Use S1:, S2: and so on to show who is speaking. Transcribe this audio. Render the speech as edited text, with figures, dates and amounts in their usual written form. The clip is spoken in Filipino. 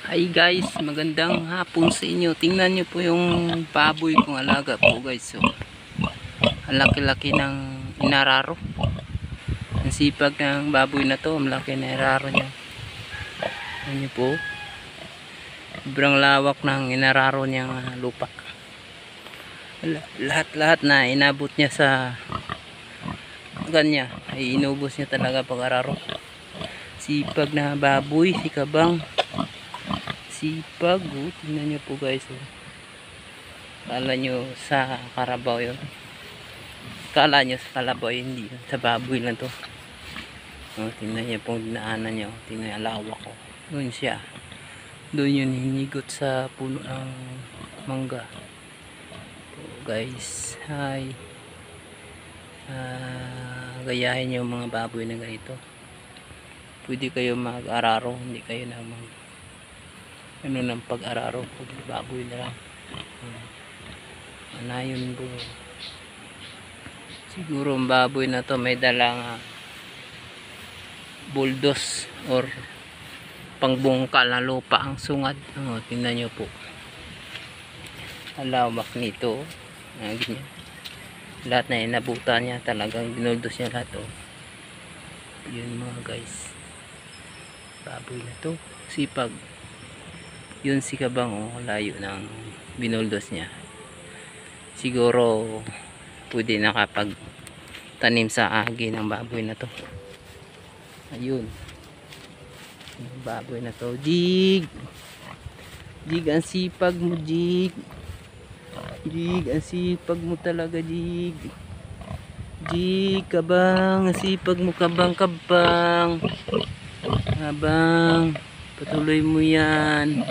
S1: Hi guys, magandang hapon sa inyo. Tingnan nyo po yung baboy kong alaga po guys. So, ang laki-laki ng inararo. Ang sipag ng baboy na to, ang laki na inararo niya. Tingnan nyo po. Sobrang lawak ng inararo niyang lupa. Lahat-lahat na inabot niya sa kanya. Ay inubos niya talaga pag-araro. Sipag na baboy, si Kabang. Sipag, oh. Tingnan nyo po guys, oh. Kala nyo sa karabaw yun, kala nyo sa kalabaw, hindi yun, sa baboy lang to. Oh, tingnan nyo pong dinaanan nyo, tingnan nyo lawak, oh. Doon siya, doon yun hinigot sa puno ng mangga. Oh, guys, hi. Gayahin nyo mga baboy na ganito. Pwede kayo mag-araro, hindi kayo naman ano ng pag-araro, baboy na lang. Anayon po, siguro ang baboy na to may dalang bulldoze or pangbungkal na lupa ang sungad. Oh, tingnan nyo po, alawak nito, ganyan. Lahat na inabutan niya, talagang binuldos niya lahat. Oh, yun mga guys, baboy na to, sipag. Yun si Kabang, oh, layo ng binuldos niya. Siguro pwede nakapag tanim sa agi ng baboy na to. Ayun, yung baboy na to. Jig, Jig, ang sipag mo, Jig. Jig, ang sipag mo talaga, Jig. Jig, Kabang, ang sipag mo, Kabang. Kabang, patuloy mo yan.